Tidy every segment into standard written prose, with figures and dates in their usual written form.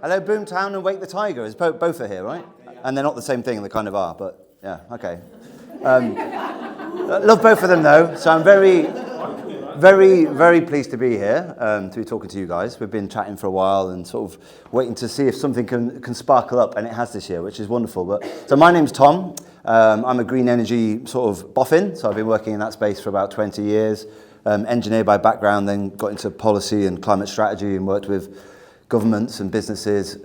Hello, Boomtown and Wake the Tiger. Both are here, right? And they're not the same thing, they kind of are, but yeah, okay. Love both of them though, so I'm very pleased to be here, to be talking to you guys. We've been chatting for a while and sort of waiting to see if something can sparkle up, and it has this year, which is wonderful. So my name's Tom. I'm a green energy sort of boffin, so I've been working in that space for about 20 years. Engineer by background, then got into policy and climate strategy and worked with governments and businesses,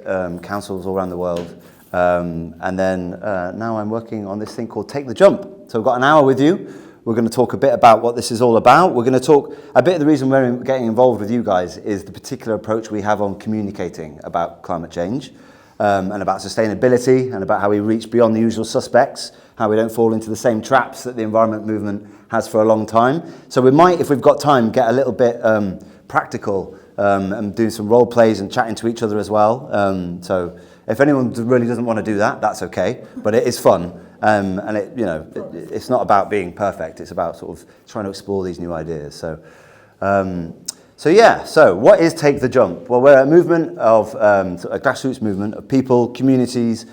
councils all around the world. And then now I'm working on this thing called Take the Jump. So we've got an hour with you. We're going to talk a bit about what this is all about. We're going to talk a bit of the reason we're getting involved with you guys is the particular approach we have on communicating about climate change and about sustainability and about how we reach beyond the usual suspects, how we don't fall into the same traps that the environment movement has for a long time. So we might, if we've got time, get a little bit practical and do some role plays and chatting to each other as well. So if anyone really doesn't want to do that, that's okay, but it is fun. And it's not about being perfect. It's about sort of trying to explore these new ideas. So what is Take the Jump? Well, we're a movement of a grassroots movement of people, communities,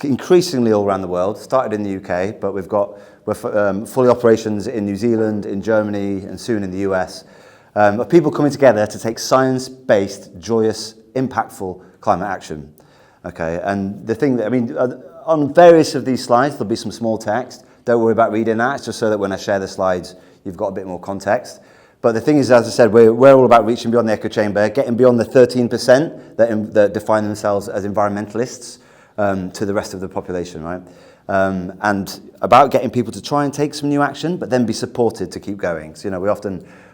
increasingly all around the world. Started in the UK, but we're fully operations in New Zealand, in Germany, and soon in the US. Of people coming together to take science-based, joyous, impactful climate action. Okay, and the thing that on various of these slides, there'll be some small text. Don't worry about reading that. It's just so that when I share the slides, you've got a bit more context. But the thing is, as I said, we're all about reaching beyond the echo chamber, getting beyond the 13% that define themselves as environmentalists to the rest of the population, right? And about getting people to try and take some new action, but then be supported to keep going. So,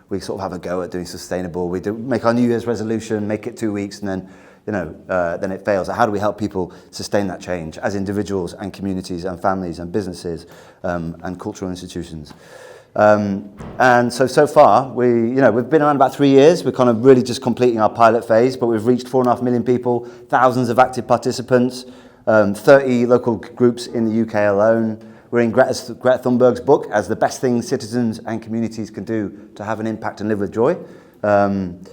we sort of have a go at doing sustainable. We do make our New Year's resolution, make it 2 weeks, and then then it fails. So how do we help people sustain that change as individuals and communities and families and businesses and cultural institutions? And so far, we've been around about 3 years. We're kind of really just completing our pilot phase, but we've reached 4.5 million people, thousands of active participants, 30 local groups in the UK alone. We're in Greta Thunberg's book as the best things citizens and communities can do to have an impact and live with joy. And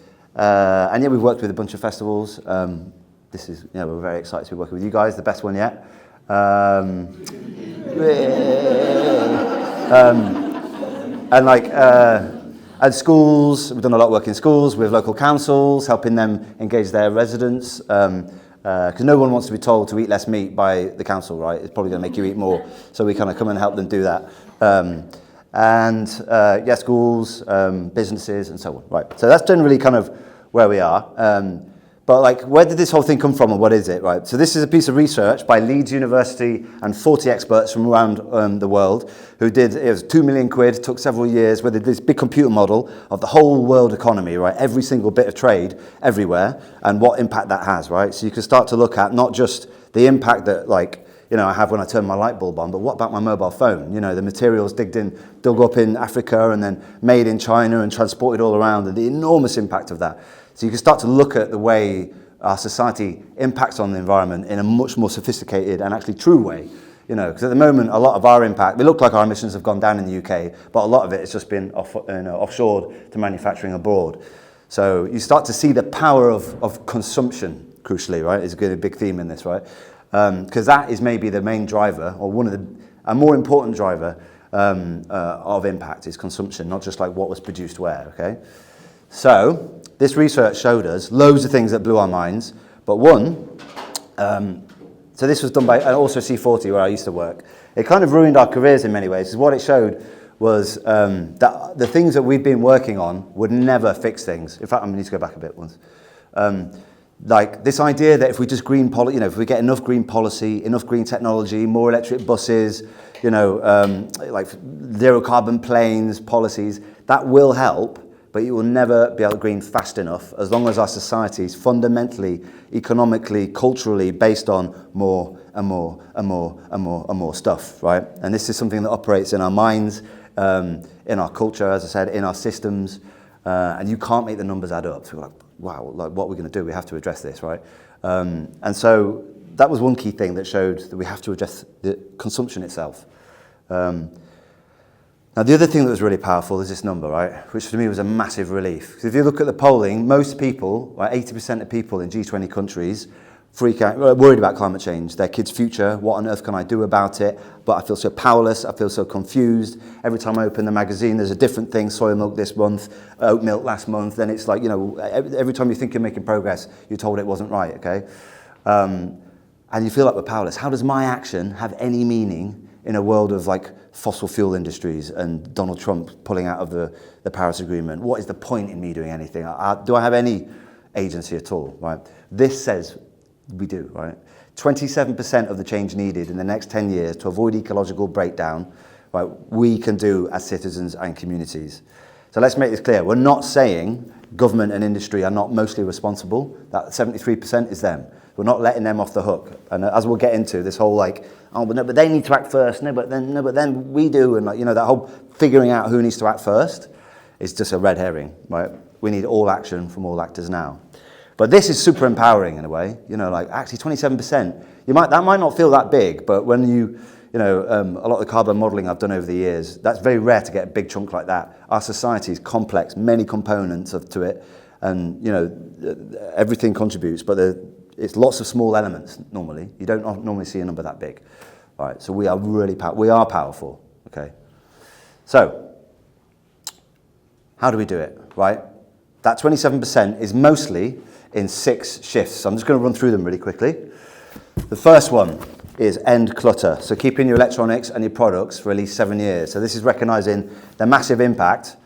we've worked with a bunch of festivals. We're very excited to be working with you guys, the best one yet. And schools, we've done a lot of work in schools with local councils, helping them engage their residents. Because no one wants to be told to eat less meat by the council, right? It's probably going to make you eat more. So we kind of come and help them do that. Schools, businesses, and so on. Right. So that's generally kind of where we are. But where did this whole thing come from, and what is it, right? So this is a piece of research by Leeds University and 40 experts from around the world who it was 2 million quid, took several years, where they did this big computer model of the whole world economy, right? Every single bit of trade everywhere and what impact that has, right? So you can start to look at not just the impact that I have when I turn my light bulb on, but what about my mobile phone? The materials dug up in Africa and then made in China and transported all around, and the enormous impact of that. So you can start to look at the way our society impacts on the environment in a much more sophisticated and actually true way. Because at the moment, a lot of our impact, we look like our emissions have gone down in the UK, but a lot of it has just been offshored to manufacturing abroad. So you start to see the power of consumption, crucially, right? Is a big theme in this, right? Because that is maybe the main driver, or a more important driver of impact is consumption, not just what was produced where, okay? So this research showed us loads of things that blew our minds, but one, so this was done by also C40 where I used to work. It kind of ruined our careers in many ways, because what it showed was that the things that we've been working on would never fix things. In fact, I need to go back a bit once. This idea that if we just if we get enough green policy, enough green technology, more electric buses, zero carbon planes, policies, that will help, but you will never be able to green fast enough as long as our society is fundamentally, economically, culturally based on more and more and more and more and more stuff, right? And this is something that operates in our minds, in our culture, as I said, in our systems, and you can't make the numbers add up. So we're wow, what are we going to do? We have to address this, right? And so that was one key thing that showed that we have to address the consumption itself. Now, the other thing that was really powerful is this number, right? Which for me was a massive relief. Because if you look at the polling, most people, like 80% of people in G20 countries, freak out, worried about climate change, their kids' future, what on earth can I do about it? But I feel so powerless, I feel so confused. Every time I open the magazine, there's a different thing, soy milk this month, oat milk last month, then it's like, you know, every time you think you're making progress, you're told it wasn't right, okay? And you feel like we're powerless. How does my action have any meaning in a world of like fossil fuel industries and Donald Trump pulling out of the Paris Agreement? What is the point in me doing anything? Do I have any agency at all, right? This says we do, right? 27% of the change needed in the next 10 years to avoid ecological breakdown, right, we can do as citizens and communities. So let's make this clear. We're not saying government and industry are not mostly responsible. That 73% is them. We're not letting them off the hook. And as we'll get into, this whole like, oh, but no, but they need to act first. No, but then we do. And like, you know, that whole figuring out who needs to act first is just a red herring, right? We need all action from all actors now. But this is super empowering in a way. You know, like actually 27%. That might not feel that big, but when a lot of the carbon modelling I've done over the years, that's very rare to get a big chunk like that. Our society is complex, many components to it, and you know, everything contributes, but it's lots of small elements normally. You don't normally see a number that big. All right, so we are really powerful, okay? So, how do we do it, right? That 27% is mostly in 6 shifts. So I'm just going to run through them really quickly. The first one is end clutter. So keeping your electronics and your products for at least 7 years. So this is recognizing the massive impact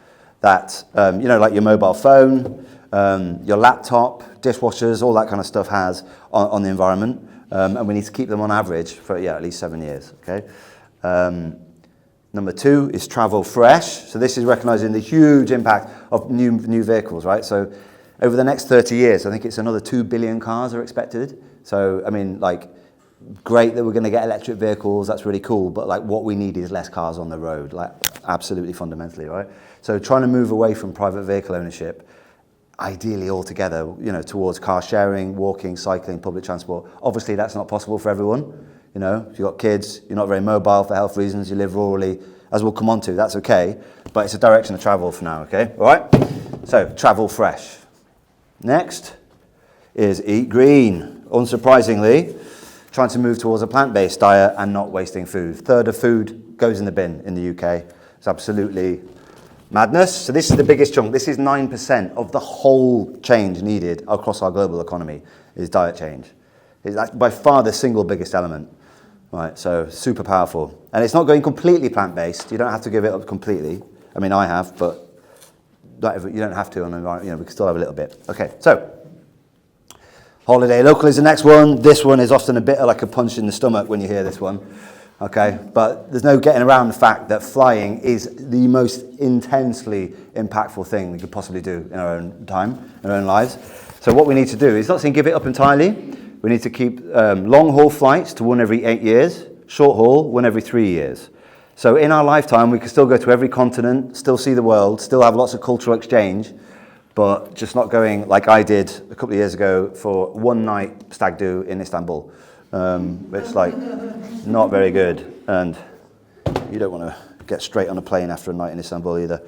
that, like your mobile phone, your laptop, dishwashers, all that kind of stuff has on the environment. And we need to keep them on average for, at least 7 years, okay? Number 2 is travel fresh. So this is recognizing the huge impact of new vehicles, right? So over the next 30 years, I think it's another 2 billion cars are expected. So, I mean, like, great that we're going to get electric vehicles, that's really cool, but like what we need is less cars on the road, like absolutely fundamentally, right? So trying to move away from private vehicle ownership, ideally altogether, you know, towards car sharing, walking, cycling, public transport. Obviously that's not possible for everyone. You know, if you've got kids, you're not very mobile for health reasons, you live rurally, as we'll come on to, that's okay, but it's a direction of travel for now, okay? All right? So, travel fresh. Next is eat green. Unsurprisingly, trying to move towards a plant-based diet and not wasting food. 1/3 of food goes in the bin in the UK. It's absolutely madness. So this is the biggest chunk. This is 9% of the whole change needed across our global economy is diet change. It's by far the single biggest element. Right, so super powerful. And it's not going completely plant-based. You don't have to give it up completely. I mean, I have, but you don't have to. And we can still have a little bit. Okay, so holiday local is the next one. This one is often a bit like a punch in the stomach when you hear this one. Okay, but there's no getting around the fact that flying is the most intensely impactful thing we could possibly do in our own time, in our own lives. So what we need to do is not saying give it up entirely. We need to keep long-haul flights to 1 every 8 years, short-haul 1 every 3 years. So in our lifetime, we can still go to every continent, still see the world, still have lots of cultural exchange, but just not going like I did a couple of years ago for 1 night stag do in Istanbul. It's like not very good, and you don't want to get straight on a plane after a night in Istanbul either.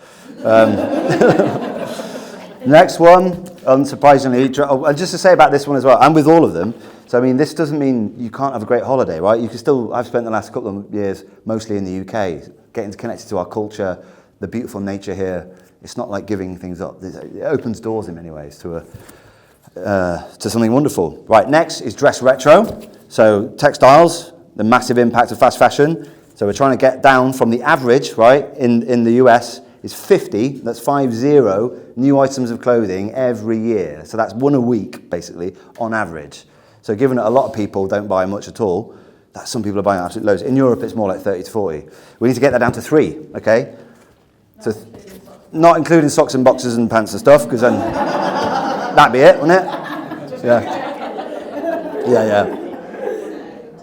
Next one, unsurprisingly, just to say about this one as well, and with all of them, so I mean, this doesn't mean you can't have a great holiday, right? You can still, I've spent the last couple of years mostly in the UK, getting connected to our culture, the beautiful nature here. It's not like giving things up. It opens doors in many ways to something wonderful. Right, next is dress retro. So textiles, the massive impact of fast fashion. So we're trying to get down from the average, right, in the US, is 50, that's 50 new items of clothing every year. So that's 1 a week, basically, on average. So given that a lot of people don't buy much at all, that some people are buying absolute loads. In Europe, it's more like 30 to 40. We need to get that down to 3, okay? So not including socks and boxes and pants and stuff, because then that'd be it, wouldn't it?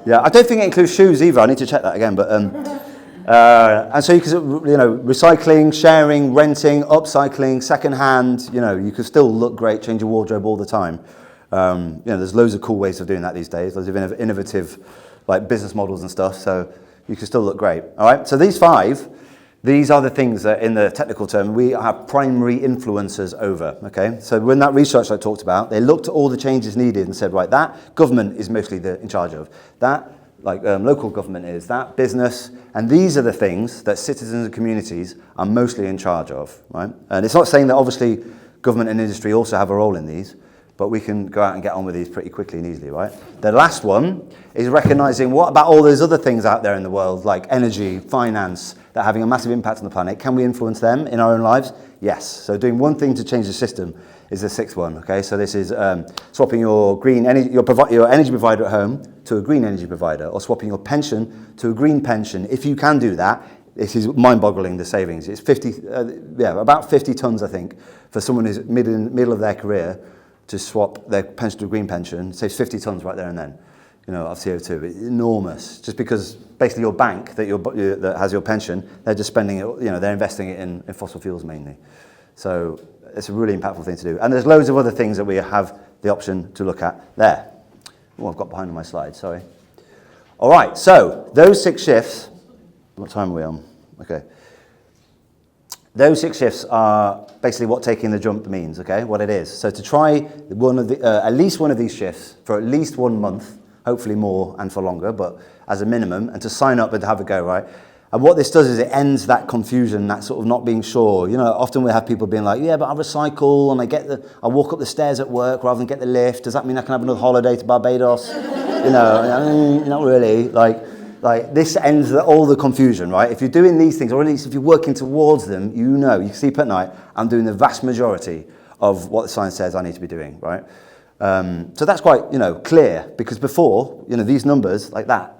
Yeah, I don't think it includes shoes either. I need to check that again, but... and so you can, recycling, sharing, renting, upcycling, second-hand, you can still look great, change your wardrobe all the time. There's loads of cool ways of doing that these days. Loads of innovative, like business models and stuff. So you can still look great. All right. So these 5, These are the things that, in the technical term, we have primary influencers over, okay? So when that research I talked about, they looked at all the changes needed and said, right, that government is mostly in charge of. That, local government is, that business, and these are the things that citizens and communities are mostly in charge of, right? And it's not saying that obviously government and industry also have a role in these, but we can go out and get on with these pretty quickly and easily, right? The last one is recognizing what about all those other things out there in the world, like energy, finance, that are having a massive impact on the planet. Can we influence them in our own lives? Yes. So doing one thing to change the system is the sixth one, okay? So this is swapping your your energy provider at home to a green energy provider, or swapping your pension to a green pension. If you can do that, it is mind-boggling, the savings. It's about 50 tons, I think, for someone who's middle of their career to swap their pension to a green pension. Saves 50 tons right there and then, of CO2. It's enormous. Just because basically your bank that has your pension, they're just spending it, they're investing it in fossil fuels mainly. So it's a really impactful thing to do. And there's loads of other things that we have the option to look at there. Oh, I've got behind on my slide, sorry. All right, so those 6 shifts, what time are we on? Okay. Those 6 shifts are basically what taking the jump means, okay, what it is. So to try at least one of these shifts for at least 1 month, hopefully more and for longer, but as a minimum, and to sign up and to have a go, right? And what this does is it ends that confusion, that sort of not being sure. Often we have people being like, yeah, but I recycle and I walk up the stairs at work rather than get the lift. Does that mean I can have another holiday to Barbados? Not really. Like this ends all the confusion, right? If you're doing these things, or at least if you're working towards them, you sleep at night, I'm doing the vast majority of what the science says I need to be doing, right? So that's quite, clear, because before, these numbers like that,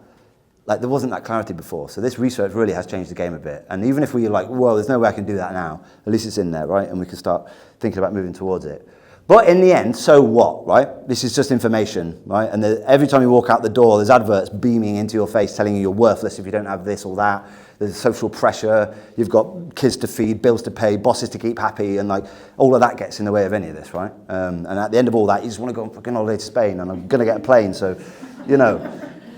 there wasn't that clarity before. So this research really has changed the game a bit. And even if we're like, well, there's no way I can do that now, at least it's in there, right? And we can start thinking about moving towards it. But in the end, so what, right? This is just information, right? And every time you walk out the door, there's adverts beaming into your face telling you you're worthless if you don't have this or that. There's social pressure. You've got kids to feed, bills to pay, bosses to keep happy, and all of that gets in the way of any of this, right? And at the end of all that, you just want to go on fucking holiday to Spain, and I'm going to get a plane, so,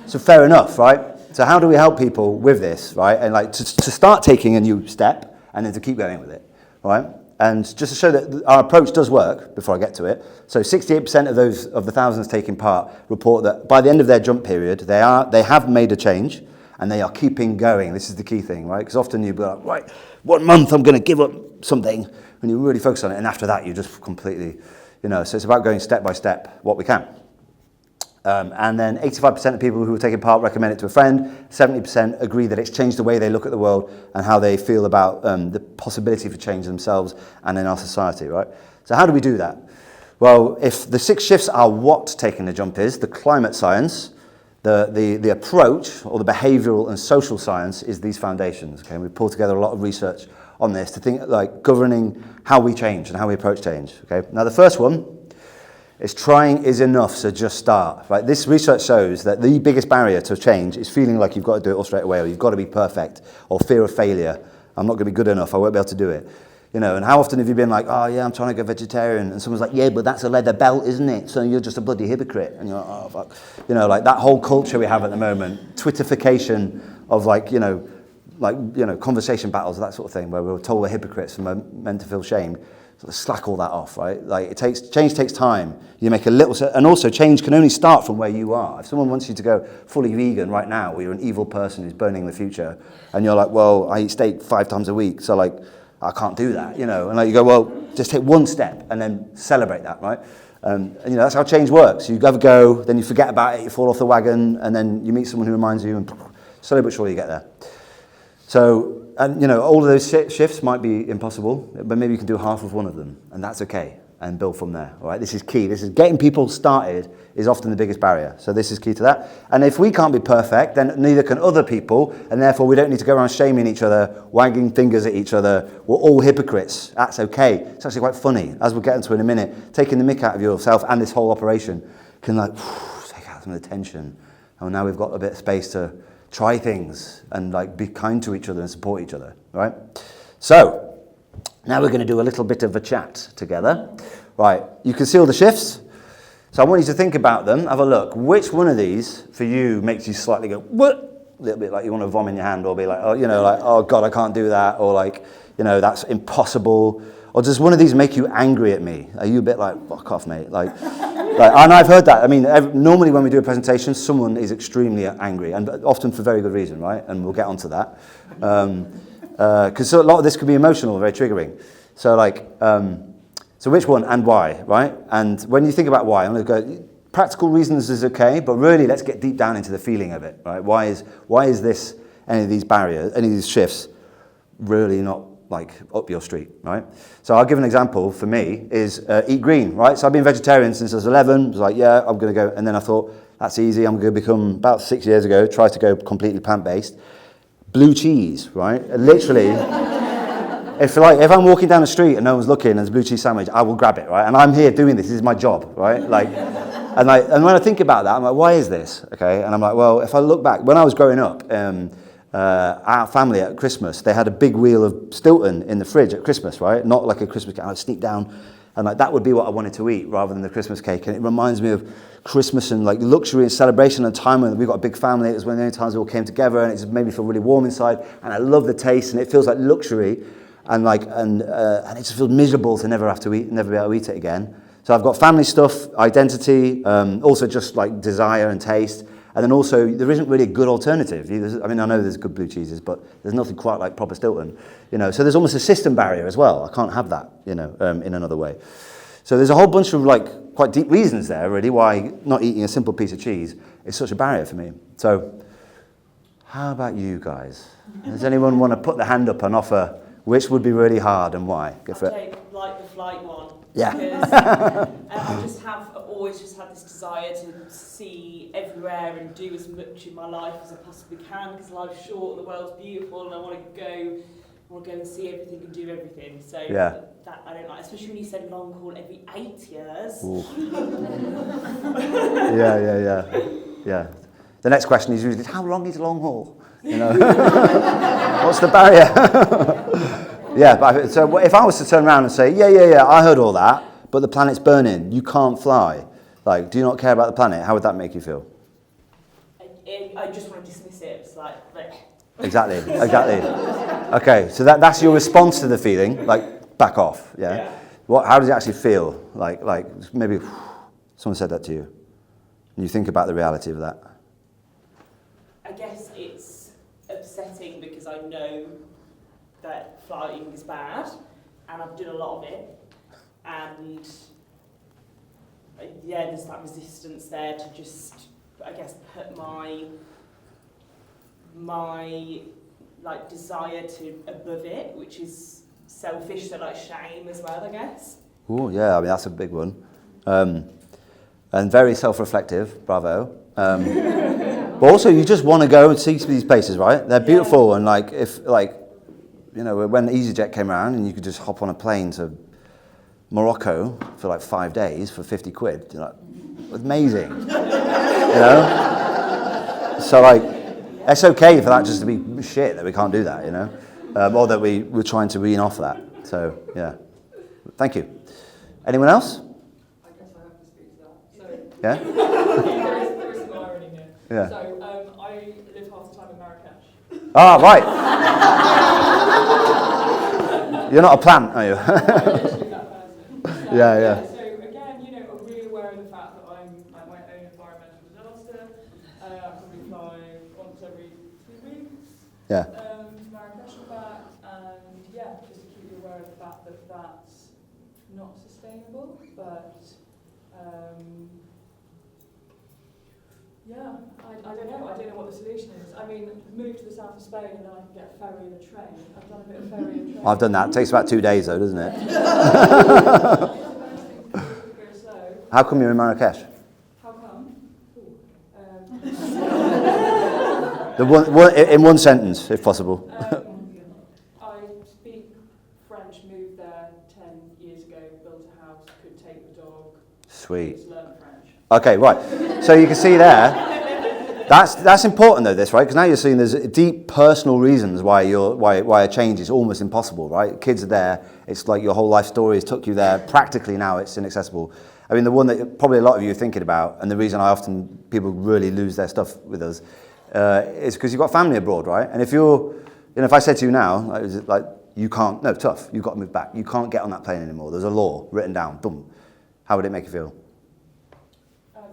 So fair enough, right? So how do we help people with this, right? And to start taking a new step, and then to keep going with it, right? And just to show that our approach does work, before I get to it, so 68% of the thousands taking part report that by the end of their jump period, they have made a change, and they are keeping going. This is the key thing, right? Because often you'll be like, right, 1 month I'm going to give up something, and you really focus on it, and after that you just completely, so it's about going step by step what we can. And then 85% of people who are taking part recommend it to a friend, 70% agree that it's changed the way they look at the world and how they feel about the possibility for change themselves and in our society, right? So how do we do that? Well, if the 6 shifts are what taking the jump is, the climate science, the approach, or the behavioural and social science is these foundations, okay? And we've pulled together a lot of research on this to think governing how we change and how we approach change, okay? Now the first one, is trying is enough, so just start. Right? This research shows that the biggest barrier to change is feeling like you've got to do it all straight away, or you've got to be perfect, or fear of failure. I'm not going to be good enough, I won't be able to do it. And how often have you been like, oh yeah, I'm trying to go vegetarian, and someone's like, yeah, but that's a leather belt, isn't it? So you're just a bloody hypocrite. And you're like, oh fuck. That whole culture we have at the moment, Twitterification of conversation battles, that sort of thing, where we're told we're hypocrites and we're meant to feel shamed. Slack all that off, right? Change takes time. You make a little, and also change can only start from where you are. If someone wants you to go fully vegan right now, or you're an evil person who's burning the future, and you're like, well, I eat steak 5 times a week, so I can't do that, And you go, well, just take one step and then celebrate that, right? And that's how change works. You have a go, then you forget about it, you fall off the wagon, and then you meet someone who reminds you, and slowly but surely you get there. So, and all of those shifts might be impossible, but maybe you can do half of one of them, and that's okay, and build from there, all right? This is key. This is getting people started is often the biggest barrier, so this is key to that. And if we can't be perfect, then neither can other people, and therefore we don't need to go around shaming each other, wagging fingers at each other. We're all hypocrites. That's okay. It's actually quite funny, as we'll get into in a minute. Taking the mick out of yourself and this whole operation can take out some of the tension. And now we've got a bit of space to try things and be kind to each other and support each other, right? So, now we're going to do a little bit of a chat together. Right, you can see all the shifts. So I want you to think about them, have a look. Which one of these, for you, makes you slightly go, what? a little bit like you want to vomit in your hand, or be like, oh, like, oh God, I can't do that, or like, that's impossible. Or does one of these make you angry at me? Are you a bit like, fuck off, mate? And I've heard that. I mean, normally when we do a presentation, someone is extremely angry, and often for very good reason, right? And we'll get onto that. Because a lot of this could be emotional, very triggering. So so which one and why, right? And when you think about why, I'm going to go, practical reasons is okay, but really let's get deep down into the feeling of it, right? Why is this, any of these barriers, any of these shifts really not like up your street, right? So I'll give an example for me is eat green, right? So I've been vegetarian since I was 11. I was like, yeah, I'm going to go. And then I thought, that's easy. I'm going to become, about 6 years ago, tried to go completely plant-based. Blue cheese, right? Literally, if I'm walking down the street and no one's looking and there's a blue cheese sandwich, I will grab it, right? And I'm here doing this. This is my job, right? And when I think about that, I'm like, why is this? Okay. And I'm like, well, if I look back, when I was growing up, our family at Christmas, they had a big wheel of Stilton in the fridge at Christmas, right? Not like a Christmas cake. I'd sneak down and that would be what I wanted to eat rather than the Christmas cake. And it reminds me of Christmas and like luxury and celebration and time when we've got a big family. It was one of the only times we all came together, and it just made me feel really warm inside. And I love the taste, and it feels like luxury, and it just feels miserable to never be able to eat it again. So I've got family stuff, identity, also just like desire and taste. And then also, there isn't really a good alternative. I mean, I know there's good blue cheeses, but there's nothing quite like proper Stilton. So there's almost a system barrier as well. I can't have that, in another way. So there's a whole bunch of like quite deep reasons there, really, why not eating a simple piece of cheese is such a barrier for me. So how about you guys? Does anyone want to put their hand up and offer which would be really hard and why? Go for it. I'll take like the flight one. Yeah. Because I've always just had this desire to see everywhere and do as much in my life as I possibly can, because life's short and the world's beautiful, and I want to go and see everything and do everything. So that I don't like, especially when you said long haul every 8 years. Yeah. The next question is usually, how long is long haul? What's the barrier? Yeah, but so if I was to turn around and say, yeah, I heard all that, but the planet's burning, you can't fly. Like, do you not care about the planet? How would that make you feel? I just want to dismiss it. It's like, Exactly. Okay, so that's your response to the feeling, like, back off, yeah? How does it actually feel? Like maybe someone said that to you, and you think about the reality of that. I guess it's upsetting because I know that flying is bad, and I've done a lot of it, and there's that resistance there to just, I guess, put my like desire to above it, which is selfish, so like shame as well, I guess. Oh yeah, I mean that's a big one, and very self-reflective. Bravo. But also, you just want to go and see these places, right? They're beautiful, and when EasyJet came around and you could just hop on a plane to Morocco for like 5 days for 50 quid, you're like, amazing, So like, it's okay for that just to be shit that we can't do that, or that we're trying to wean off that. So yeah, thank you. Anyone else? I guess I have to speak to that. So yeah. there is some irony here. Yeah. So I live half the time in Marrakesh. Ah, right. You're not a plant, are you? I'm literally that person. So, Yeah. So again, I'm really aware of the fact that I'm at my own environmental disaster. I probably fly once every 2 weeks. Yeah. To Marrakesh and back, and just to keep you aware of the fact that that's not sustainable, but I don't know. I don't know what the solution is. I mean, move to the south of Spain and then I can get a ferry and a train. I've done a bit of ferry and train. I've done that. It takes about 2 days though, doesn't it? How come you're in Marrakesh? How come? In one sentence, if possible. I speak French, moved there 10 years ago, built a house, could take the dog. Sweet. Just learn French. Okay, right. So you can see there, that's important though, this, right? Because now you're seeing there's deep personal reasons why a change is almost impossible, right? Kids are there. It's like your whole life story has took you there. Practically now it's inaccessible. I mean, the one that probably a lot of you are thinking about, and the reason people really lose their stuff with us, it's because you've got family abroad, right? And if you're, if I said to you now, like you can't, no, tough, you've got to move back. You can't get on that plane anymore. There's a law written down, boom. How would it make you feel?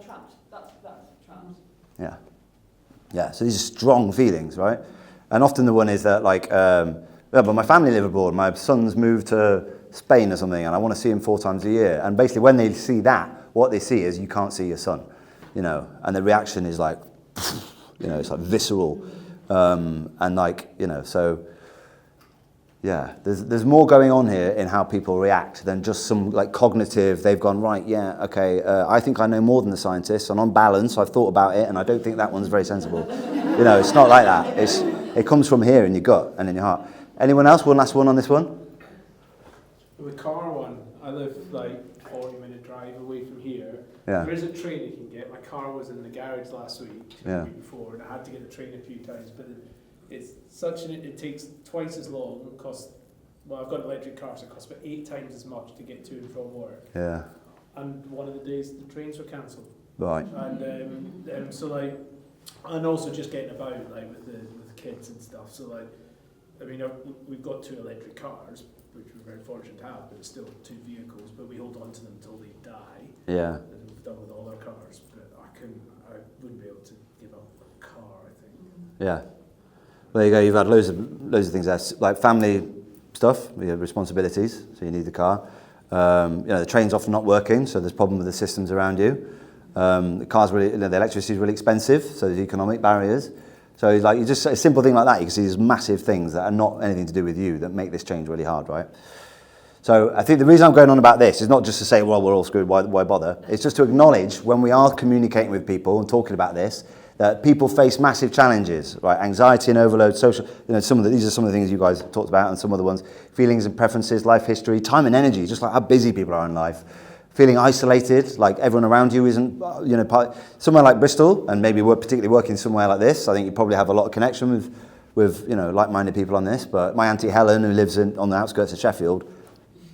Trapped. That's trapped. Yeah. Yeah, so these are strong feelings, right? And often the one is that but my family live abroad. My son's moved to Spain or something, and I want to see him 4 times a year. And basically when they see that, what they see is you can't see your son, and the reaction is like, it's like visceral. And like, so yeah, there's more going on here in how people react than just some like cognitive, they've gone, right, yeah, okay, I think I know more than the scientists, and on balance, I've thought about it, and I don't think that one's very sensible. It's not like that. It comes from here in your gut and in your heart. Anyone else? One last one on this one? The car one, I live like 40-minute drive away from here. Yeah. There is a train you can get. My car was in the garage last week, the week before, and I had to get the train a few times, but it's it takes twice as long, I've got an electric car, so it costs about 8 times as much to get to and from work. Yeah. And one of the days the trains were cancelled. Right. And so like, and also just getting about like with the kids and stuff. So like, I mean, we've got 2 electric cars, which we're very fortunate to have, but it's still 2 vehicles, but we hold on to them until they die. Yeah. As we've done with all our cars, but I wouldn't be able to give up a car, I think. Yeah. Well, there you go. You've had loads of things there, like family stuff, responsibilities. So you need the car. The train's often not working, so there's a problem with the systems around you. The car's really, the electricity is really expensive, so there's economic barriers. So like you just a simple thing like that, you can see these massive things that are not anything to do with you that make this change really hard, right? So I think the reason I'm going on about this is not just to say, well, we're all screwed, why bother? It's just to acknowledge when we are communicating with people and talking about this, that people face massive challenges, right? Anxiety and overload, social, these are some of the things you guys talked about, and some other ones, feelings and preferences, life history, time and energy, just like how busy people are in life. Feeling isolated, like everyone around you isn't, somewhere like Bristol, and maybe we're particularly working somewhere like this, I think you probably have a lot of connection with like-minded people on this, but my Auntie Helen, who lives on the outskirts of Sheffield,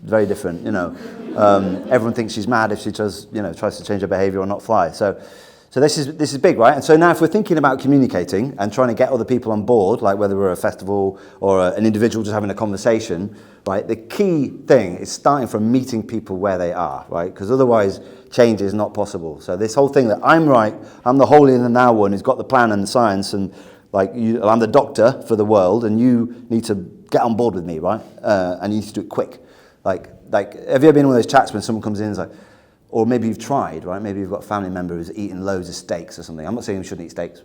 very different, everyone thinks she's mad if she tries to change her behaviour or not fly. So this is big, right? And so now if we're thinking about communicating and trying to get other people on board, like whether we're a festival or an individual just having a conversation, right? The key thing is starting from meeting people where they are, right? Because otherwise change is not possible. So this whole thing that I'm right, I'm the holier than thou one who's got the plan and the science, and I'm the doctor for the world, and you need to get on board with me, right? And you need to do it quick. Like have you ever been in one of those chats when someone comes in and is like, or maybe you've tried, right? Maybe you've got a family member who's eating loads of steaks or something. I'm not saying you shouldn't eat steaks,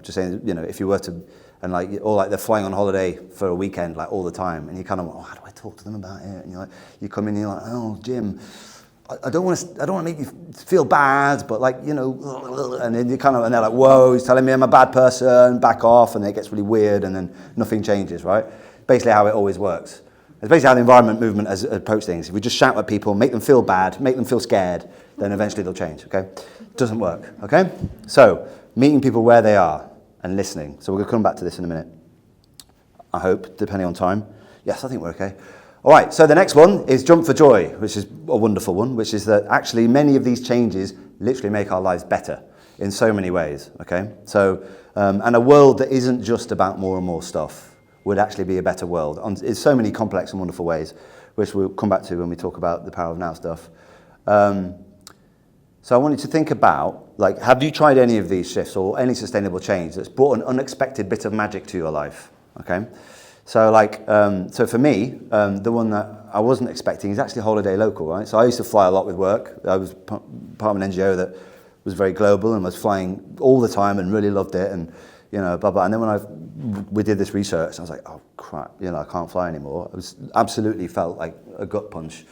just saying, if you were to, and or they're flying on holiday for a weekend, like all the time, and you kind of, how do I talk to them about it? And you come in and you're like, oh, Jim, I don't want to make you feel bad, but and then and they're like, whoa, he's telling me I'm a bad person, back off, and it gets really weird, and then nothing changes, right? Basically how it always works. It's basically how the environment movement has approached things. If we just shout at people, make them feel bad, make them feel scared, then eventually they'll change, okay? Doesn't work, okay? So, meeting people where they are and listening. So we're going to come back to this in a minute. I hope, depending on time. Yes, I think we're okay. All right, so the next one is jump for joy, which is a wonderful one, which is that actually many of these changes literally make our lives better in so many ways, okay? So, and a world that isn't just about more and more stuff would actually be a better world in so many complex and wonderful ways, which we'll come back to when we talk about the Power of Now stuff. So I wanted to think about, have you tried any of these shifts or any sustainable change that's brought an unexpected bit of magic to your life, okay? So so for me, the one that I wasn't expecting is actually holiday local, right? So I used to fly a lot with work. I was part of an NGO that was very global and was flying all the time and really loved it, and blah, blah. And then when we did this research, I was like, oh crap, I can't fly anymore. Absolutely felt like a gut punch.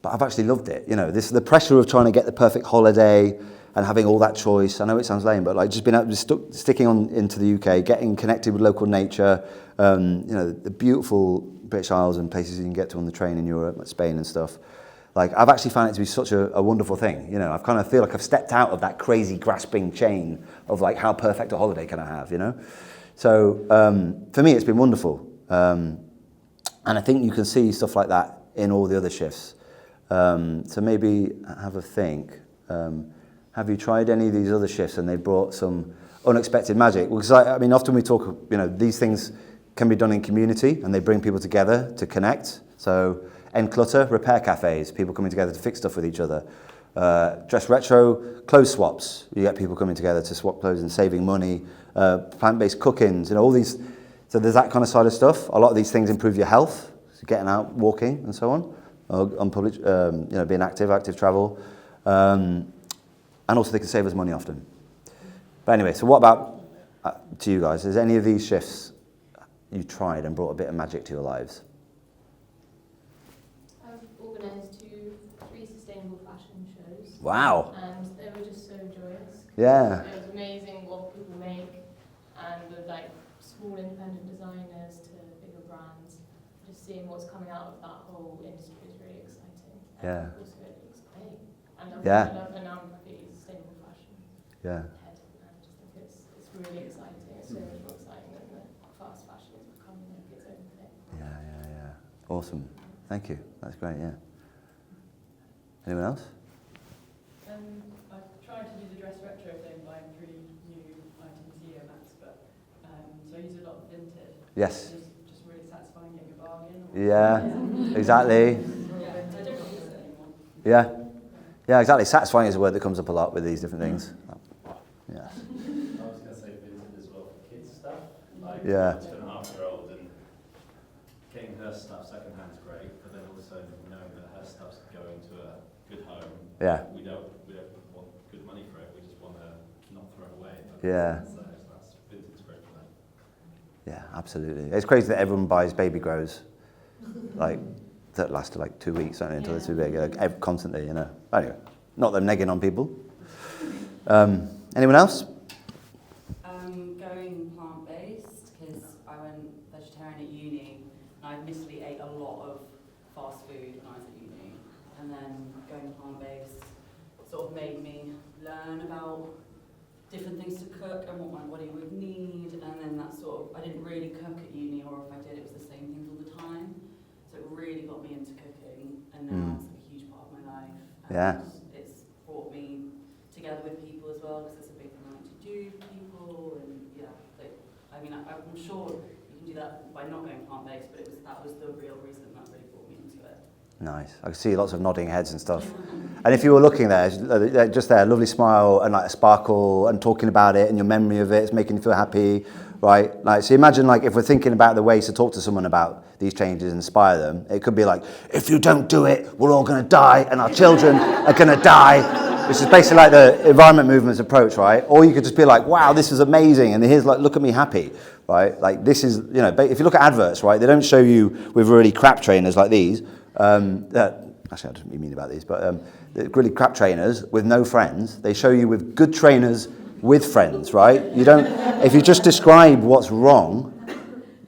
But I've actually loved it. The pressure of trying to get the perfect holiday and having all that choice. I know it sounds lame, but just being able to sticking on into the UK, getting connected with local nature, the beautiful British Isles and places you can get to on the train in Europe, like Spain and stuff. I've actually found it to be such a wonderful thing. I've kind of feel like I've stepped out of that crazy grasping chain of how perfect a holiday can I have, So for me, it's been wonderful. And I think you can see stuff like that in all the other shifts. So maybe have a think. Have you tried any of these other shifts and they brought some unexpected magic. Because I mean, often we talk, these things can be done in community and they bring people together to connect. So end clutter, repair cafes, people coming together to fix stuff with each other. Dress retro, clothes swaps. You get people coming together to swap clothes and saving money. Plant-based cookings, all these. So there's that kind of side of stuff. A lot of these things improve your health, so getting out, walking, and so on public, being active travel, and also they can save us money often. But anyway, so what about to you guys? Is any of these shifts you tried and brought a bit of magic to your lives? I've organised 3 sustainable fashion shows. Wow. And they were just so joyous. Yeah. It was amazing what people make, and with like small independent designers to bigger brands, just seeing what's coming out of that whole industry is really exciting. And Yeah. also it looks great. And Yeah. and now I'm happy sustainable fashion Yeah. head, and I just think it's really exciting. It's so much more exciting than the fast fashion is becoming like its own thing. Yeah. Awesome. Thank you. That's great, yeah. Anyone else? I've tried to do the dress retro thing, buying 3 new items a year max, but so I use a lot of vintage. Yes. It's just really satisfying getting a bargain. Yeah, exactly. Yeah, I don't use it anymore. Yeah, exactly. Satisfying is a word that comes up a lot with these different things. Yeah. I was going to say vintage as well for kids stuff. Like Yeah. 2.5-year-old and getting her stuff secondhand is great, but then also knowing that her stuff's going to a good home. Yeah. We don't want good money for it. We just want to not throw it away. Yeah. So that's vintage great for that. Yeah, absolutely. It's crazy that everyone buys baby grows, like that last like 2 weeks, don't they, until they're too big, constantly. Anyway, not that I'm negging on people. Anyone else? Going plant-based, because I went vegetarian at uni, and I admittedly ate a lot of fast food when I was at uni, and then going plant-based sort of made me learn about different things to cook and what my body would need, and then that I didn't really cook at uni, or if I did, it was the same things all the time, so it really got me into cooking, and now it's a huge part of my life, and Yeah. it's brought me together with people as well, because it's a big thing I like to do for people, and I'm sure you can do that by not going plant-based, but that was the real reason that really brought me into it. Nice. I can see lots of nodding heads and stuff. And if you were looking there, just there, lovely smile and like a sparkle and talking about it and your memory of it, it's making you feel happy, right? Like, so imagine like if we're thinking about the ways to talk to someone about these changes and inspire them, it could be like, if you don't do it, we're all going to die and our children are going to die. Which is basically like the environment movement's approach, right? Or you could just be like, wow, this is amazing, and here's like, look at me happy, right? Like this is, if you look at adverts, right, they don't show you with really crap trainers like these. Actually, I don't mean about these, but really crap trainers with no friends. They show you with good trainers with friends, right? You don't. If you just describe what's wrong,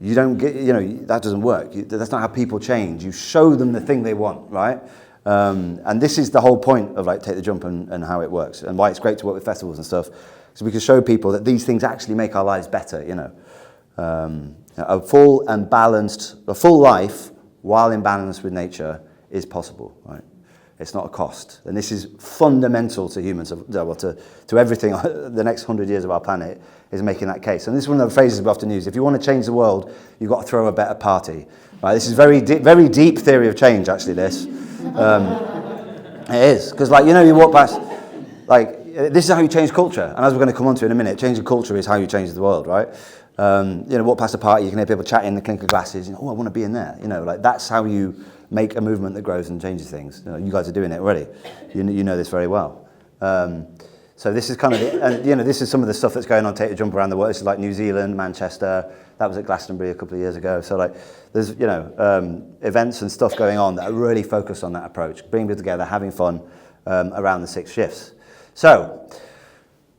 you don't get. That doesn't work. That's not how people change. You show them the thing they want, right? And this is the whole point of like Take the Jump and how it works and why it's great to work with festivals and stuff, so we can show people that these things actually make our lives better. A full life while in balance with nature is possible, right? It's not a cost, and this is fundamental to humans, to everything. The next 100 years of our planet is making that case, and this is one of the phrases we often use. If you want to change the world, you've got to throw a better party. Right? This is very deep theory of change. Actually, this. It is, because you walk past, this is how you change culture, and as we're going to come on to in a minute, changing culture is how you change the world, right? Walk past a party, you can hear people chatting, the clink of glasses, I want to be in there, that's how you make a movement that grows and changes things. You guys are doing it already, you know this very well. So this is kind of, this is some of the stuff that's going on, Take the Jump around the world. This is like New Zealand, Manchester, that was at Glastonbury a couple of years ago. So there's, events and stuff going on that are really focused on that approach, bringing people together, having fun around the 6 shifts. So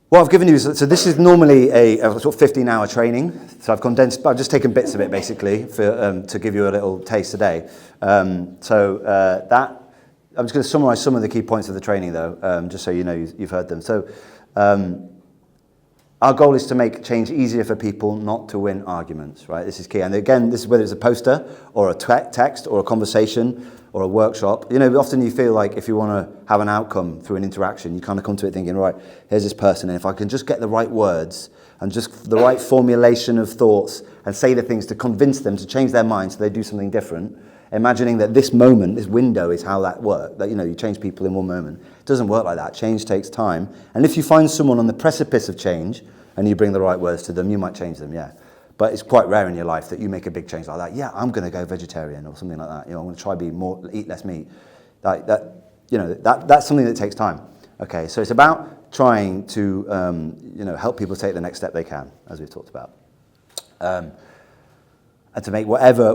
what I've given you is, so this is normally a sort of 15-hour training. So I've just taken bits of it basically to give you a little taste today. I'm just going to summarize some of the key points of the training though, just so you know you've heard them. So our goal is to make change easier for people, not to win arguments, right? This is key. And again, this is whether it's a poster or a text or a conversation or a workshop. You know, often you feel like if you want to have an outcome through an interaction, you kind of come to it thinking, right, here's this person, and if I can just get the right words and just the right formulation of thoughts and say the things to convince them to change their mind so they do something different, imagining that this moment, this window is how that works, that, you know, you change people in one moment. It doesn't work like that. Change takes time. And if you find someone on the precipice of change and you bring the right words to them, you might change them, yeah. But it's quite rare in your life that you make a big change like that. Yeah, I'm going to go vegetarian or something like that. You know, I'm going to try eat less meat. Like that, you know, that's something that takes time. Okay, so it's about trying to, you know, help people take the next step they can, as we've talked about. And to make whatever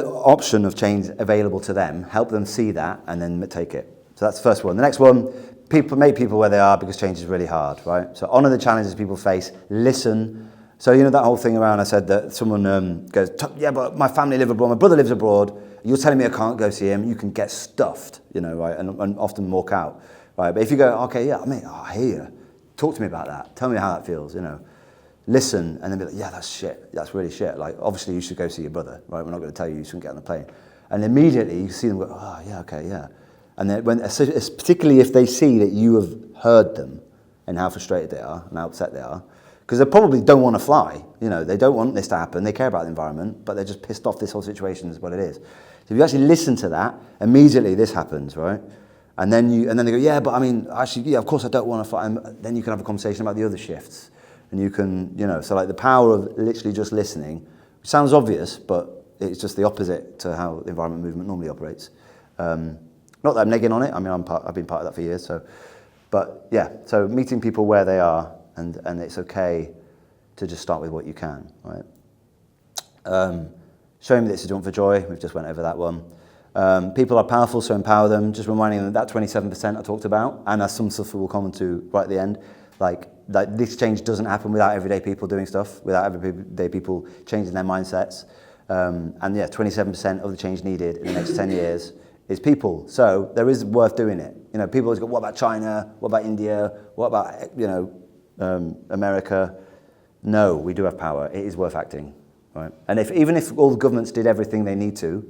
option of change available to them, help them see that and then take it. So that's the first one. The next one, make people where they are because change is really hard, right? So honour the challenges people face, listen. So, you know, that whole thing around, I said that someone goes, yeah, but my family live abroad, my brother lives abroad, you're telling me I can't go see him, you can get stuffed, you know, right, and often walk out, right? But if you go, okay, yeah, I mean, I hear you, talk to me about that, tell me how that feels, you know. Listen, and then be like, yeah, that's shit, that's really shit. Like, obviously you should go see your brother, right? We're not going to tell you shouldn't get on the plane. And immediately you see them go, oh, yeah, okay, yeah. And then particularly if they see that you have heard them and how frustrated they are and how upset they are, because they probably don't want to fly, you know, they don't want this to happen, they care about the environment, but they're just pissed off this whole situation is what it is. So if you actually listen to that, immediately this happens, right? And then they go, yeah, but I mean, actually, yeah, of course I don't want to fly. And then you can have a conversation about the other shifts. And you can, you know, so like the power of literally just listening, which sounds obvious, but it's just the opposite to how the environment movement normally operates. Not that I'm negging on it, I mean, I've been part of that for years, so, but yeah, so meeting people where they are, and it's okay to just start with what you can, right? Showing that it's a jump for joy, we've just went over that one. People are powerful, so empower them, just reminding them that 27% I talked about, and as some stuff we'll come to right at the end, like this change doesn't happen without everyday people doing stuff, without everyday people changing their mindsets. And yeah, 27% of the change needed in the next 10 years is people. So there is worth doing it. You know, people always go, what about China? What about India? What about, you know, America? No, we do have power. It is worth acting, right? And even if all the governments did everything they need to,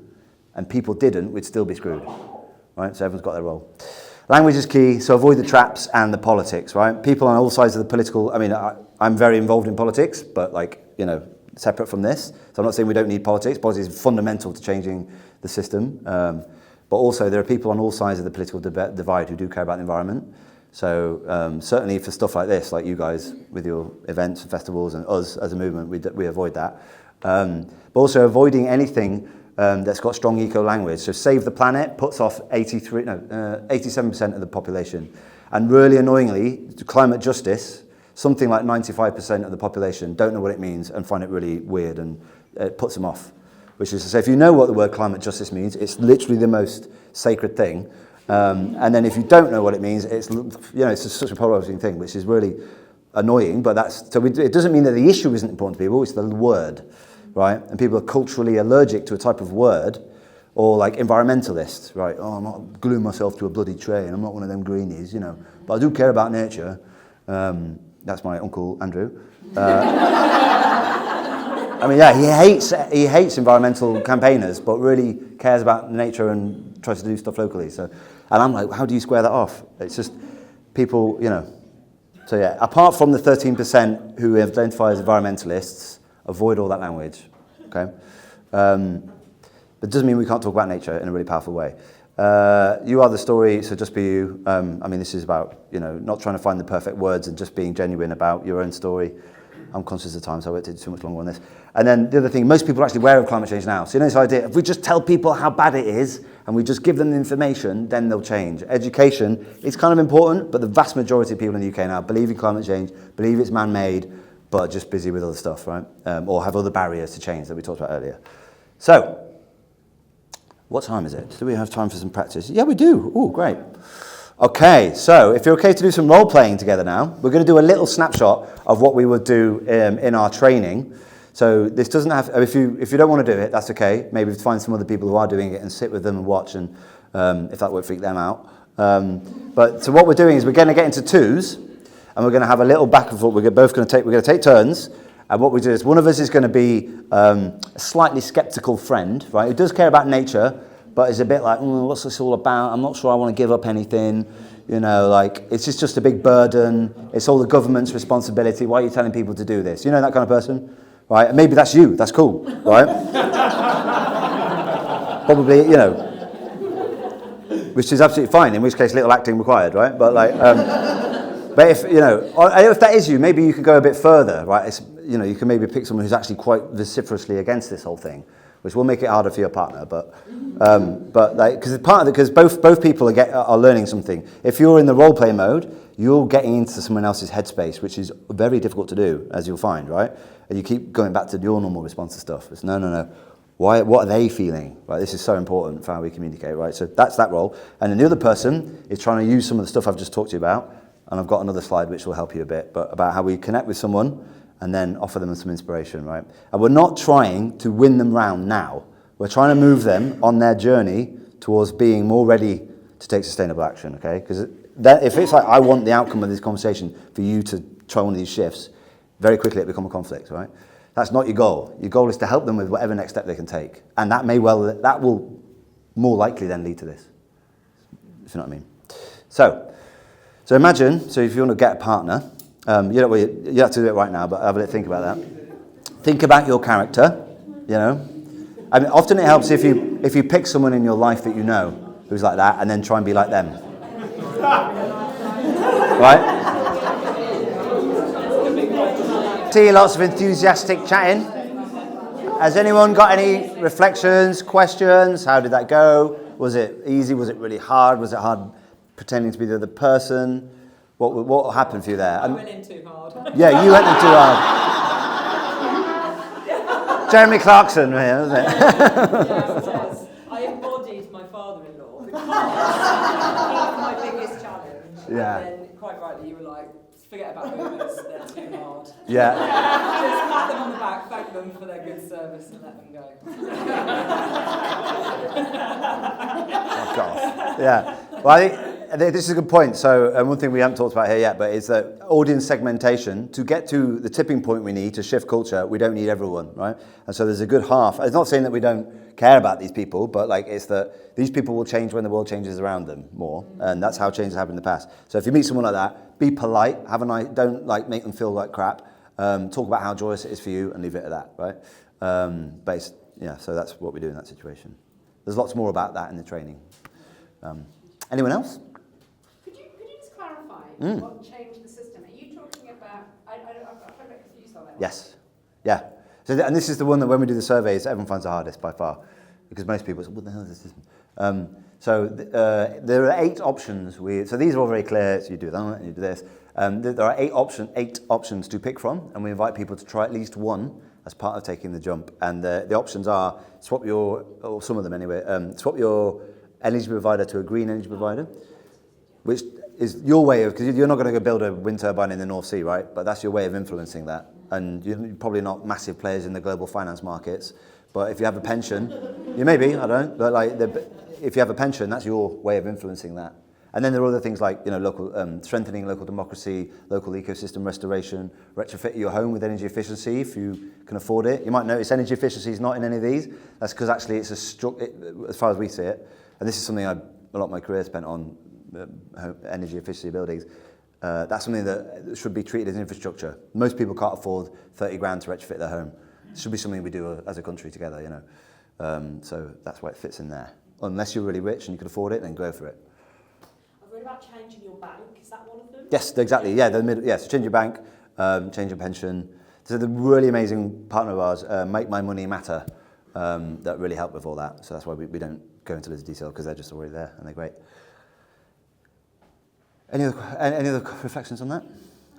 and people didn't, we'd still be screwed, right? So everyone's got their role. Language is key, so avoid the traps and the politics, right? People on all sides of the political, I mean, I'm very involved in politics, but like, you know, separate from this. So I'm not saying we don't need politics. Politics is fundamental to changing the system. But also there are people on all sides of the political divide who do care about the environment. So certainly for stuff like this, like you guys with your events and festivals and us as a movement, we avoid that. But also avoiding anything that's got strong eco-language. So Save the Planet puts off 87% of the population. And really annoyingly, climate justice, something like 95% of the population don't know what it means and find it really weird, and it puts them off. Which is to say, if you know what the word climate justice means, it's literally the most sacred thing. And then if you don't know what it means, it's, you know, it's such a polarizing thing, which is really annoying. But that's, so it doesn't mean that the issue isn't important to people, it's the word. Right? And people are culturally allergic to a type of word, or like environmentalists, right? Oh, I'm not gluing myself to a bloody train, I'm not one of them greenies, you know, but I do care about nature. That's my Uncle Andrew. I mean, yeah, he hates environmental campaigners, but really cares about nature and tries to do stuff locally. So, and I'm like, how do you square that off? It's just people, you know. So yeah, apart from the 13% who identify as environmentalists, avoid all that language, okay? But it doesn't mean we can't talk about nature in a really powerful way. You are the story, so just be you. I mean, this is about, you know, not trying to find the perfect words and just being genuine about your own story. I'm conscious of time, so I won't take too much longer on this. And then the other thing, most people are actually aware of climate change now. So you know this idea, if we just tell people how bad it is and we just give them the information, then they'll change. Education is kind of important, but the vast majority of people in the UK now believe in climate change, believe it's man-made, but just busy with other stuff, right? Or have other barriers to change that we talked about earlier. So, what time is it? Do we have time for some practice? Yeah, we do. Oh, great. Okay, so if you're okay to do some role-playing together now, we're going to do a little snapshot of what we would do in our training. So this doesn't have, if you don't want to do it, that's okay. Maybe find some other people who are doing it and sit with them and watch, and if that would freak them out. But so what we're doing is we're going to get into twos, and we're going to have a little back and forth. We're going to take turns, and what we do is one of us is going to be a slightly skeptical friend, right, who does care about nature, but it's a bit like, what's this all about? I'm not sure I want to give up anything. You know, like, it's just a big burden. It's all the government's responsibility. Why are you telling people to do this? You know that kind of person, right? Maybe that's you. That's cool, right? Probably, you know, which is absolutely fine, in which case little acting required, right? But like, but if, you know, if that is you, maybe you could go a bit further, right? It's, you know, you can maybe pick someone who's actually quite vociferously against this whole thing, which will make it harder for your partner. But like, because both people are learning something. If you're in the role play mode, you're getting into someone else's headspace, which is very difficult to do, as you'll find, right? And you keep going back to your normal response to stuff. It's no. What are they feeling? Right, this is so important for how we communicate, right? So that's that role. And then the other person is trying to use some of the stuff I've just talked to you about, and I've got another slide which will help you a bit, but about how we connect with someone and then offer them some inspiration, right? And we're not trying to win them round now. We're trying to move them on their journey towards being more ready to take sustainable action, okay? Because if it's like, I want the outcome of this conversation for you to try one of these shifts, very quickly it becomes a conflict, right? That's not your goal. Your goal is to help them with whatever next step they can take. And that will more likely then lead to this, if you know what I mean. So imagine, if you want to get a partner, you have to do it right now, but have a little think about that. Think about your character, you know. I mean, often it helps if you pick someone in your life that you know who's like that, and then try and be like them. Right? See lots of enthusiastic chatting. Has anyone got any reflections, questions? How did that go? Was it easy? Was it really hard? Was it hard pretending to be the other person? What happened for you there? I went in too hard. Yeah, you went in too hard. Jeremy Clarkson, here, wasn't it? Yes, it was. I embodied my father-in-law because he was my biggest challenge. Yeah. And then, quite rightly, you were like, forget about boomers, they're too hard. Yeah. Just pat them on the back, thank them for their good service, and let them go. Oh, God. Yeah. Well, I think this is a good point. So one thing we haven't talked about here yet, but is that audience segmentation, to get to the tipping point we need to shift culture, we don't need everyone, right? And so there's a good half. It's not saying that we don't care about these people, but like it's that these people will change when the world changes around them more. And that's how change has happened in the past. So if you meet someone like that, be polite, don't like make them feel like crap. Talk about how joyous it is for you and leave it at that, right? So that's what we do in that situation. There's lots more about that in the training. Anyone else? Could you just clarify what changed the system? Are you talking about, I'm quite a bit confused on that. Yes. Yeah. So, and this is the one that when we do the surveys, everyone finds the hardest by far. Because most people say, what the hell is this system? There are 8 options. So these are all very clear. So you do that and you do this. There are 8 options to pick from, and we invite people to try at least one as part of taking the jump. And the options are swap your energy provider to a green energy provider, which is your way of, because you're not going to go build a wind turbine in the North Sea, right? But that's your way of influencing that. And you're probably not massive players in the global finance markets, but if you have a pension, you may be, I don't, but if you have a pension, that's your way of influencing that. And then there are other things like, local strengthening local democracy, local ecosystem restoration, retrofit your home with energy efficiency if you can afford it. You might notice energy efficiency is not in any of these. That's because actually it's as far as we see it, and this is something a lot of my career spent on, energy efficiency buildings. That's something that should be treated as infrastructure. Most people can't afford 30 grand to retrofit their home. It should be something we do as a country together, So that's why it fits in there. Unless you're really rich and you can afford it, then go for it. I've read about changing your bank. Is that one of them? Yes, exactly. Yeah, so change your bank, change your pension. So the really amazing partner of ours, Make My Money Matter, that really help with all that. So that's why we don't go into loads of detail, because they're just already there and they're great. Any other reflections on that?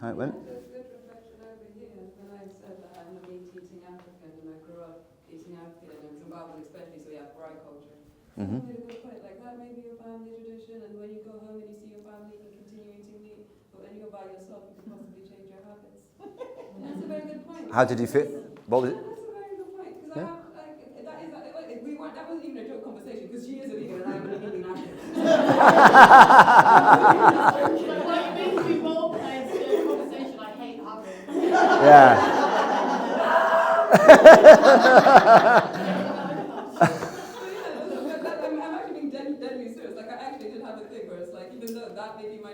How it went? There's good reflection over here when I said that I'm not eating African and I grew up eating African and Zimbabwe especially, so we have bright culture. Mm-hmm. That's a really good point. Like that may be your family tradition, and when you go home and you see your family, you can continue eating meat. But when you're by yourself, you can possibly change your habits. That's a very good point. How did you feel? What was it? That's a very good point, because that wasn't even a joke conversation, because she is a vegan and I'm an eating African. Like, it makes me role play instead of conversation I hate having. Yeah. I'm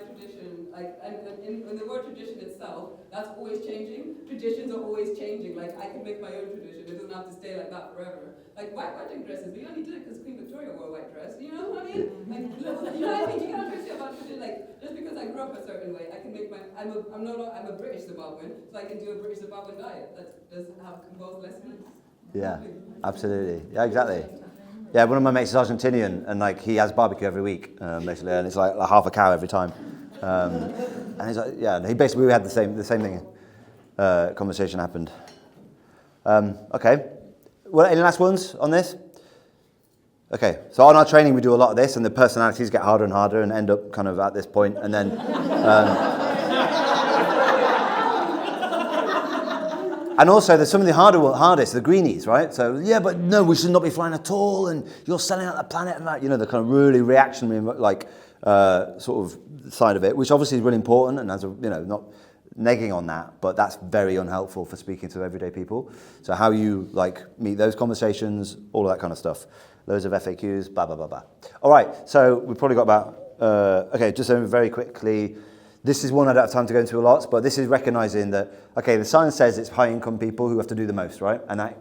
tradition, like, and in the word tradition itself, that's always changing. Traditions are always changing. Like, I can make my own tradition. It doesn't have to stay like that forever. Like, white wedding dresses, we only did it because Queen Victoria wore a white dress. You know what I mean? Like, you know what I mean? You can't say about tradition. Like, just because I grew up a certain way, I can make my. I'm a British Zimbabwean, so I can do a British Zimbabwean diet that does have both less meat. Yeah, absolutely. Yeah, exactly. Yeah, one of my mates is Argentinian, and like he has barbecue every week, basically, and it's like half a cow every time. And he's like, yeah, he basically we had the same thing. Conversation happened. Okay. Well, any last ones on this? Okay, so on our training we do a lot of this, and the personalities get harder and harder, and end up kind of at this point, and then. And also, there's some of the hardest, the greenies, right? So, yeah, but no, we should not be flying at all, and you're selling out the planet, and that, you know, the kind of really reactionary, like, sort of side of it, which obviously is really important, and as a, you know, not negging on that, but that's very unhelpful for speaking to everyday people. So how you, like, meet those conversations, all of that kind of stuff. Loads of FAQs, blah, blah, blah, blah. All right, so we've probably got about, okay, just very quickly. This is one I don't have time to go into a lot, but this is recognizing that, okay, the science says it's high-income people who have to do the most, right? And that,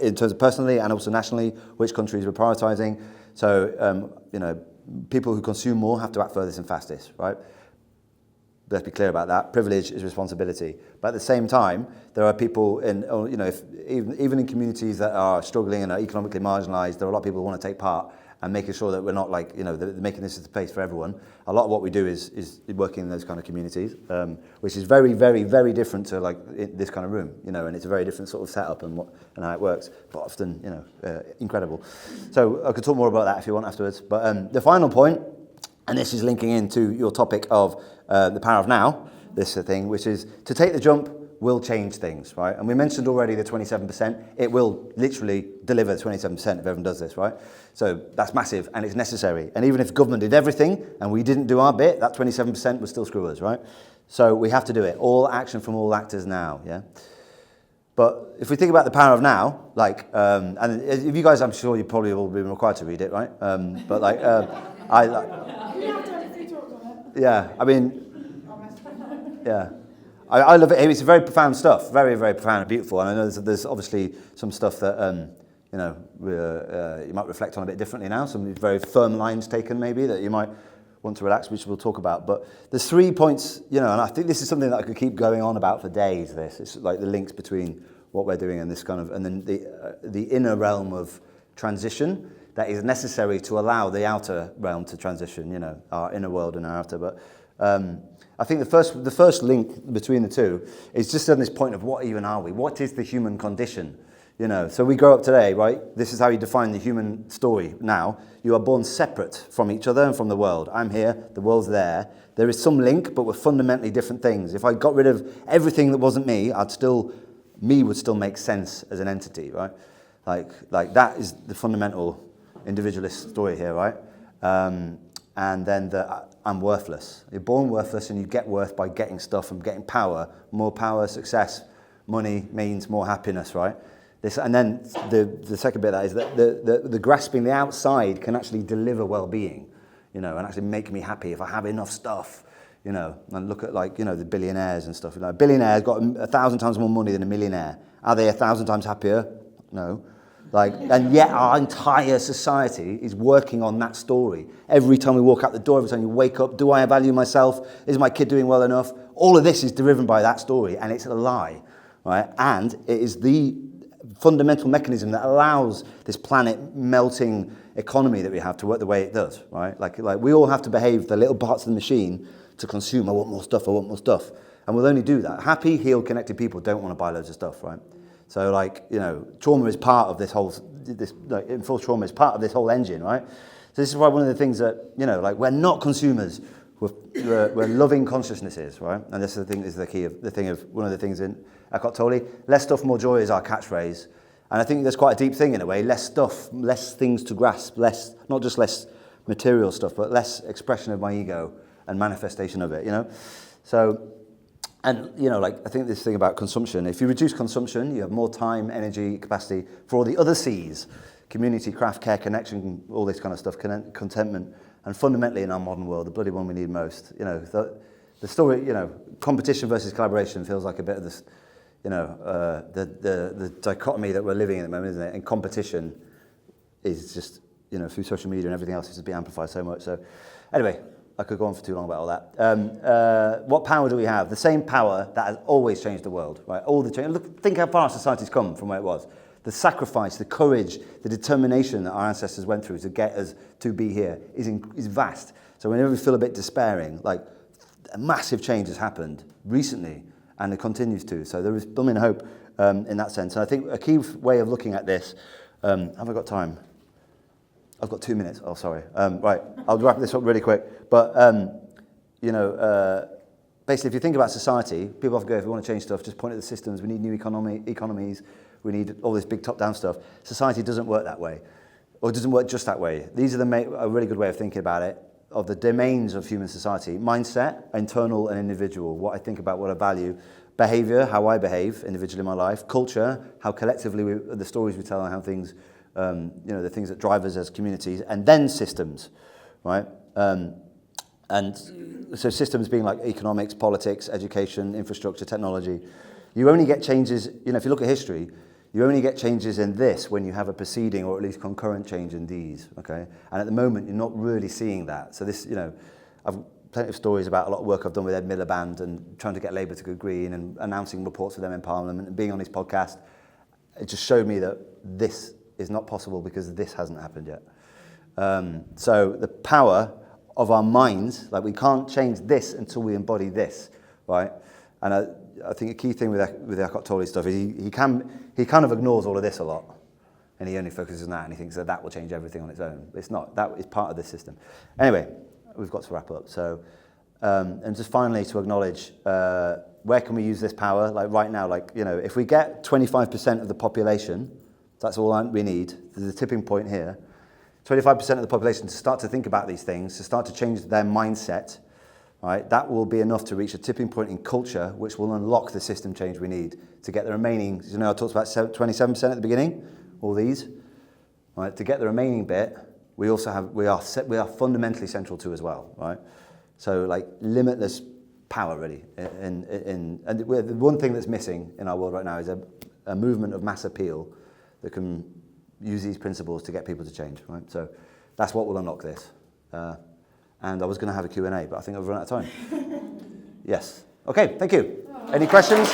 in terms of personally and also nationally, which countries we're prioritizing. So, you know, people who consume more have to act furthest and fastest, right? Let's be clear about that. Privilege is responsibility. But at the same time, there are people in, you know, even in communities that are struggling and are economically marginalized, there are a lot of people who want to take part and making sure that we're not like, you know, making this a place for everyone. A lot of what we do is working in those kind of communities, which is very, very, very different to like this kind of room, you know, and it's a very different sort of setup and how it works, but often, you know, incredible. So I could talk more about that if you want afterwards. But the final point, and this is linking into your topic of the power of now, this thing, which is to take the jump will change things, right? And we mentioned already the 27%. It will literally deliver 27% if everyone does this, right? So that's massive and it's necessary. And even if government did everything and we didn't do our bit, that 27% would still screw us, right? So we have to do it. All action from all actors now, yeah? But if we think about the power of now, like, and if you guys, I'm sure you probably all been required to read it, right? But like, I like... Yeah, I mean, yeah. I love it. It's very profound stuff, very, very profound and beautiful. And I know there's obviously some stuff that, you know, you might reflect on a bit differently now. Some very firm lines taken maybe that you might want to relax, which we'll talk about. But there's 3 points, you know, and I think this is something that I could keep going on about for days, this. It's like the links between what we're doing and this kind of, and then the inner realm of transition that is necessary to allow the outer realm to transition, you know, our inner world and our outer. But I think the first link between the two is just on this point of what even are we? What is the human condition? You know, so we grow up today, right? This is how you define the human story now. You are born separate from each other and from the world. I'm here, the world's there. There is some link, but we're fundamentally different things. If I got rid of everything that wasn't me, me would still make sense as an entity, right? Like that is the fundamental individualist story here, right? And then I'm worthless. You're born worthless and you get worth by getting stuff and getting power. More power, success, money means more happiness, right? And then the second bit of that is that the grasping the outside can actually deliver well-being, you know, and actually make me happy if I have enough stuff, you know, and look at like, you know, the billionaires and stuff. You know, a billionaire's got 1,000 times more money than a millionaire. Are they 1,000 times happier? No. Like, and yet our entire society is working on that story. Every time we walk out the door, every time you wake up, do I value myself? Is my kid doing well enough? All of this is driven by that story, and it's a lie, right? And it is the fundamental mechanism that allows this planet melting economy that we have to work the way it does, right? Like we all have to behave the little parts of the machine to consume. I want more stuff, I want more stuff. And we'll only do that. Happy, healed, connected people don't want to buy loads of stuff, right? So like, you know, trauma is part of this whole, enforced trauma is part of this whole engine, right? So this is why one of the things that, you know, like we're not consumers, we're loving consciousnesses, right? And this is the key of the thing of one of the things in Eckhart Tolle. Less stuff, more joy is our catchphrase. And I think there's quite a deep thing in a way, less stuff, less things to grasp, less, not just less material stuff, but less expression of my ego and manifestation of it, you know? So, and, you know, like, I think this thing about consumption, if you reduce consumption, you have more time, energy, capacity for all the other C's, community, craft, care, connection, all this kind of stuff, contentment, and fundamentally in our modern world, the bloody one we need most. You know, the story, you know, competition versus collaboration feels like a bit of this, you know, the dichotomy that we're living in at the moment, isn't it? And competition is just, you know, through social media and everything else, it's just being amplified so much. So anyway, I could go on for too long about all that. What power do we have? The same power that has always changed the world, right? All the change. Look, think how far society's come from where it was. The sacrifice, the courage, the determination that our ancestors went through to get us to be here is vast. So whenever we feel a bit despairing, like a massive change has happened recently, and it continues to. So there is blooming hope in that sense. And I think a key way of looking at this, have I got time? I've got 2 minutes. Oh, sorry. Right, I'll wrap this up really quick. But, you know, basically, if you think about society, people often go, if we want to change stuff, just point at the systems. We need new economies. We need all this big top-down stuff. Society doesn't work that way, or it doesn't work just that way. These are a really good way of thinking about it, of the domains of human society. Mindset, internal and individual, what I think about, what I value. Behavior, how I behave individually in my life. Culture, how collectively the stories we tell and how things, you know, the things that drive us as communities. And then systems, right? And so systems being like economics, politics, education, infrastructure, technology. You only get changes, you know, if you look at history, you only get changes in this when you have a preceding or at least concurrent change in these, okay? And at the moment, you're not really seeing that. So this, you know, I've plenty of stories about a lot of work I've done with Ed Miliband and trying to get Labour to go green and announcing reports for them in Parliament and being on his podcast. It just showed me that this is not possible because this hasn't happened yet. So the power of our minds, like we can't change this until we embody this, right? And I think a key thing with the Eckhart Tolle stuff is he kind of ignores all of this a lot, and he only focuses on that, and he thinks that will change everything on its own. It's not. That is part of this system. Anyway, we've got to wrap up. So, and just finally to acknowledge where can we use this power? Like right now, like, you know, if we get 25% of the population, that's all we need. There's a tipping point here. 25% of the population to start to think about these things, to start to change their mindset. Right, that will be enough to reach a tipping point in culture, which will unlock the system change we need to get the remaining. You know, I talked about 27% at the beginning, all these. Right, to get the remaining bit, we are fundamentally central to as well. Right, so like limitless power, really. And the one thing that's missing in our world right now is a movement of mass appeal that can use these principles to get people to change. Right, so that's what will unlock this. And I was going to have a Q&A, but I think I've run out of time. Yes. Okay, thank you. Any questions?